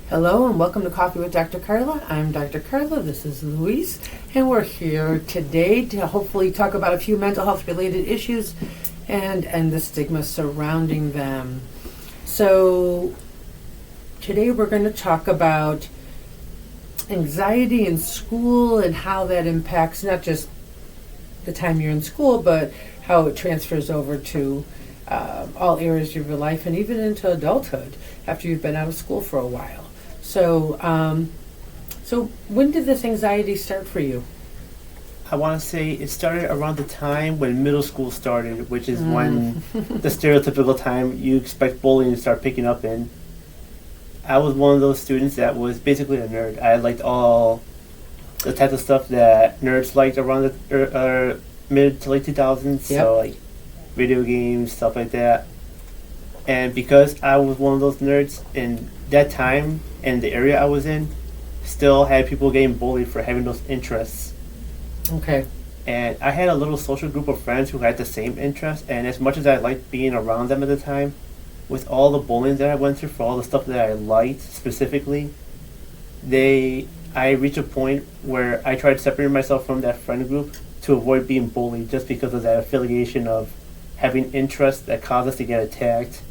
Hello and welcome to Coffee with Dr. Carla. I'm Dr. Carla, this is Louise, and we're here today to hopefully talk about a few mental health related issues and the stigma surrounding them. So today we're going to talk about anxiety in school and how that impacts not just the time you're in school, but how it transfers over to all areas of your life and even into adulthood after you've been out of school for a while. So, so when did this anxiety start for you? I want to say it started around the time when middle school started, which is when the stereotypical time you expect bullying to start picking up in. I was one of those students that was basically a nerd. I liked all the type of stuff that nerds liked around the mid to late 2000s, Yep. so like video games, stuff like that. And because I was one of those nerds in that time and the area I was in, still had people getting bullied for having those interests. Okay. And I had a little social group of friends who had the same interests, and as much as I liked being around them at the time, with all the bullying that I went through for all the stuff that I liked specifically, I reached a point where I tried separating myself from that friend group to avoid being bullied just because of that affiliation of having interests that caused us to get attacked.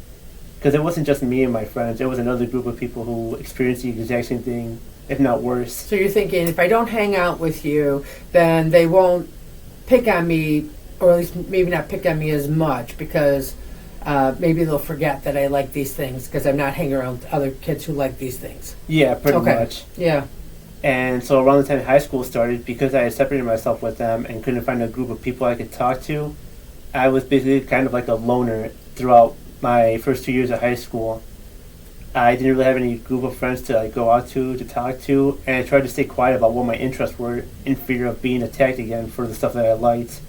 Because it wasn't just me and my friends, it was another group of people who experienced the exact same thing, if not worse. So you're thinking, if I don't hang out with you, then they won't pick on me, or at least maybe not pick on me as much, because maybe they'll forget that I like these things because I'm not hanging around with other kids who like these things. Yeah, pretty Okay. much. Yeah. And so around the time high school started, because I had separated myself with them and couldn't find a group of people I could talk to, I was basically kind of like a loner throughout my first 2 years of high school. I didn't really have any group of friends to like go out to talk to, and I tried to stay quiet about what my interests were in fear of being attacked again for the stuff that I liked.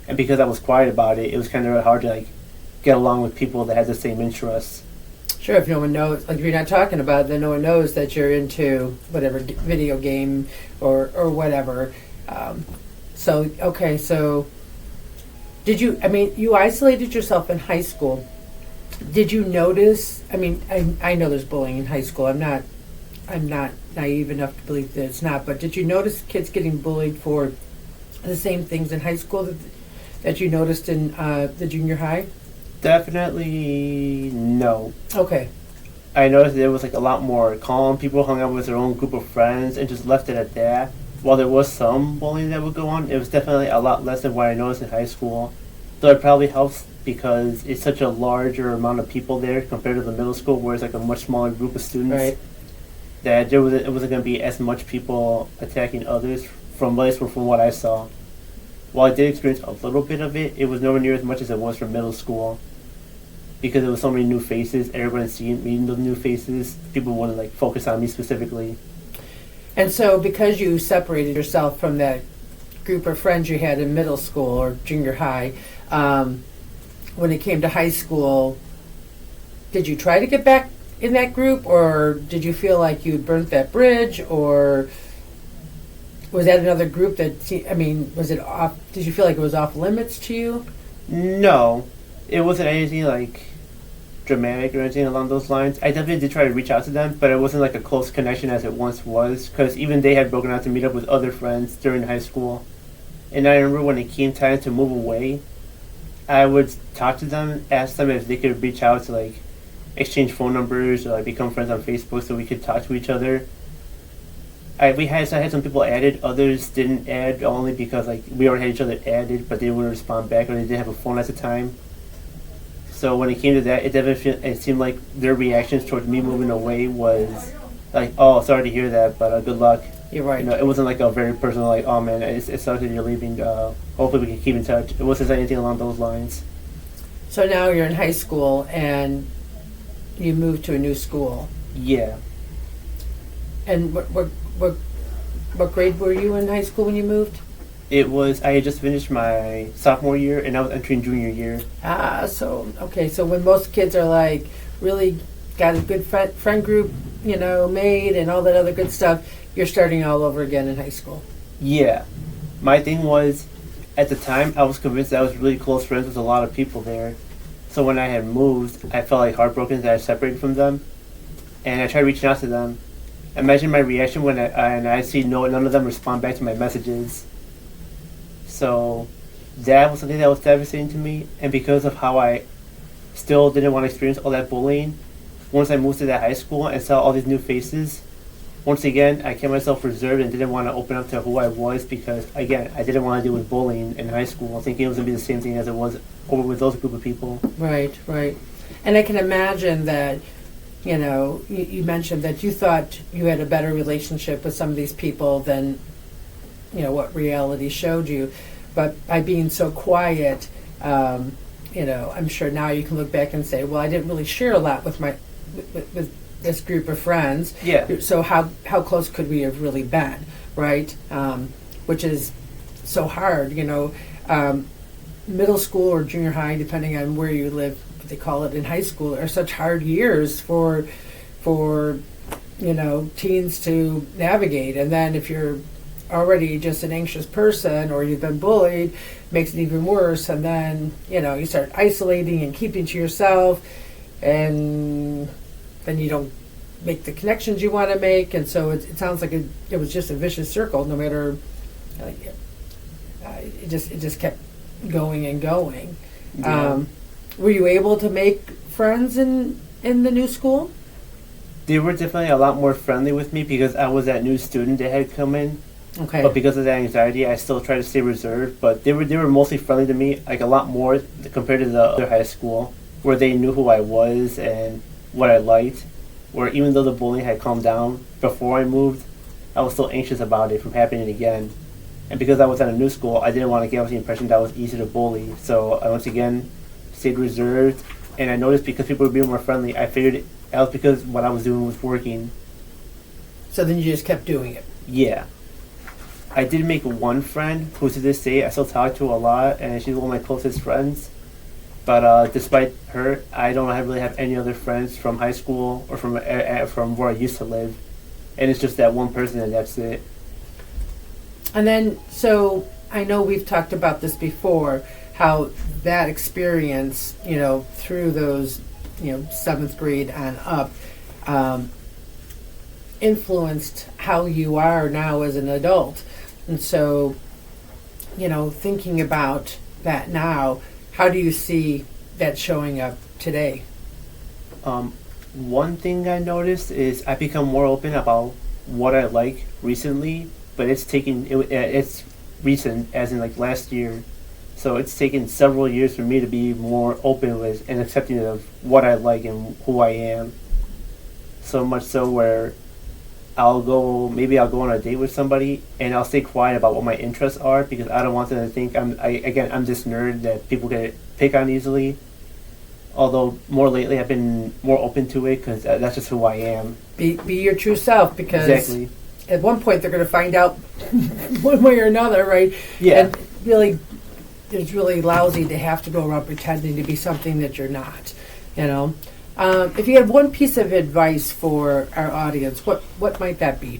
And because I was quiet about it, it was kind of hard to like get along with people that had the same interests. Sure, if no one knows, like if you're not talking about it, then no one knows that you're into whatever video game or whatever. So did you, you isolated yourself in high school. Did you notice, I know there's bullying in high school. I'm not naive enough to believe that it's not, but did you notice kids getting bullied for the same things in high school that you noticed in the junior high? Definitely no. Okay. I noticed there was like a lot more calm. People hung out with their own group of friends and just left it at that. While there was some bullying that would go on, it was definitely a lot less than what I noticed in high school. Though it probably helps because it's such a larger amount of people there compared to the middle school, where it's like a much smaller group of students. Right. That it wasn't going to be as much people attacking others from what I saw. While I did experience a little bit of it, it was nowhere near as much as it was from middle school. Because there was so many new faces, everyone meeting those new faces, people wouldn't like focus on me specifically. And so because you separated yourself from that group of friends you had in middle school or junior high, when it came to high school, did you try to get back in that group, or did you feel like you burnt that bridge, or was that another group that, was it off, did you feel like it was off limits to you? No, it wasn't anything like dramatic or anything along those lines. I definitely did try to reach out to them, but it wasn't like a close connection as it once was, because even they had broken out to meet up with other friends during high school. And I remember when it came time to move away, I would talk to them, ask them if they could reach out to like exchange phone numbers or like become friends on Facebook so we could talk to each other. I had some people added, others didn't add only because like we already had each other added, but they wouldn't respond back or they didn't have a phone at the time. So when it came to that, it seemed like their reactions towards me moving away was like, "Oh, sorry to hear that, but good luck." You're right. It wasn't like a very personal, like, "Oh man, it sucks that you're leaving. Hopefully we can keep in touch." It wasn't anything along those lines. So now you're in high school and you moved to a new school. Yeah. And what grade were you in high school when you moved? I had just finished my sophomore year and I was entering junior year. So when most kids are like really got a good friend group, made and all that other good stuff, you're starting all over again in high school. Yeah. My thing was, at the time, I was convinced that I was really close friends with a lot of people there. So when I had moved, I felt like heartbroken that I separated from them. And I tried reaching out to them, imagine my reaction when I see none of them respond back to my messages. So that was something that was devastating to me, and because of how I still didn't want to experience all that bullying, once I moved to that high school and saw all these new faces, once again, I kept myself reserved and didn't want to open up to who I was because, again, I didn't want to deal with bullying in high school, thinking it was going to be the same thing as it was over with those group of people. Right, right. And I can imagine that, you mentioned that you thought you had a better relationship with some of these people than, what reality showed you. But by being so quiet, I'm sure now you can look back and say, well, I didn't really share a lot with with this group of friends. Yeah. So how close could we have really been, right? Which is so hard, middle school or junior high, depending on where you live, what they call it in high school, are such hard years for teens to navigate. And then if you're already just an anxious person or you've been bullied, makes it even worse. And then, you start isolating and keeping to yourself, and then you don't make the connections you want to make. And so it sounds like it was just a vicious circle, no matter, it just kept going and going. Yeah. Were you able to make friends in the new school? They were definitely a lot more friendly with me because I was that new student that had come in. Okay. But because of that anxiety, I still tried to stay reserved. But they were mostly friendly to me, like a lot more compared to the other high school, where they knew who I was and what I liked. Where even though the bullying had calmed down before I moved, I was still anxious about it from happening again. And because I was at a new school, I didn't want to give off the impression that I was easy to bully. So I once again stayed reserved. And I noticed because people were being more friendly, I figured that was because what I was doing was working. So then you just kept doing it. Yeah. I did make one friend who to this day I still talk to a lot, and she's one of my closest friends. But despite her, I don't really have any other friends from high school or from where I used to live. And it's just that one person, and that's it. And then, so I know we've talked about this before, how that experience, through those, 7th grade on up, influenced how you are now as an adult. And so, thinking about that now, how do you see that showing up today? One thing I noticed is I become more open about what I like recently, but it's recent, as in like last year. So it's taken several years for me to be more open with and accepting of what I like and who I am. So much so where I'll go on a date with somebody and I'll stay quiet about what my interests are because I don't want them to think I'm this nerd that people can pick on easily. Although more lately I've been more open to it because that's just who I am. Be your true self, because exactly. At one point they're going to find out one way or another, right? Yeah. And really, it's really lousy to have to go around pretending to be something that you're not, If you had one piece of advice for our audience, what might that be?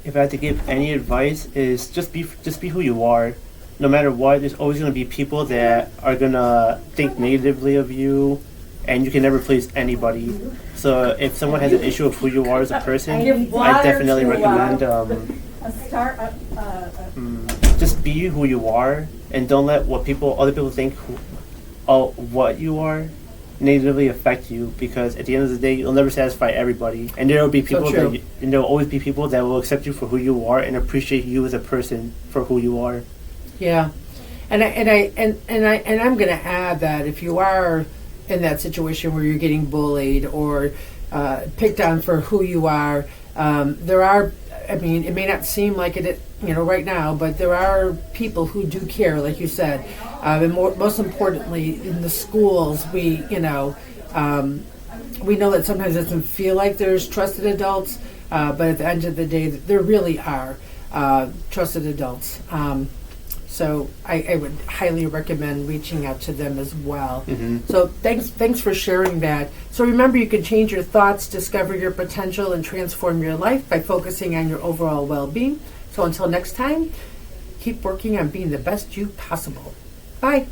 If I had to give any advice, is just be who you are. No matter what, there's always going to be people that are going to think negatively of you, and you can never please anybody. So if someone has an issue of who you are as a person, I definitely recommend just be who you are, and don't let what other people think what you are negatively affect you, because at the end of the day you'll never satisfy everybody, and there will be people and there will always be people that will accept you for who you are and appreciate you as a person for who you are. Yeah, and I'm going to add that if you are in that situation where you're getting bullied or picked on for who you are, there are. I mean, it may not seem like it, right now, but there are people who do care, like you said. And most importantly, in the schools, we know that sometimes it doesn't feel like there's trusted adults, but at the end of the day, there really are trusted adults. So I would highly recommend reaching out to them as well. Mm-hmm. So thanks for sharing that. So remember, you can change your thoughts, discover your potential, and transform your life by focusing on your overall well-being. So until next time, keep working on being the best you possible. Bye.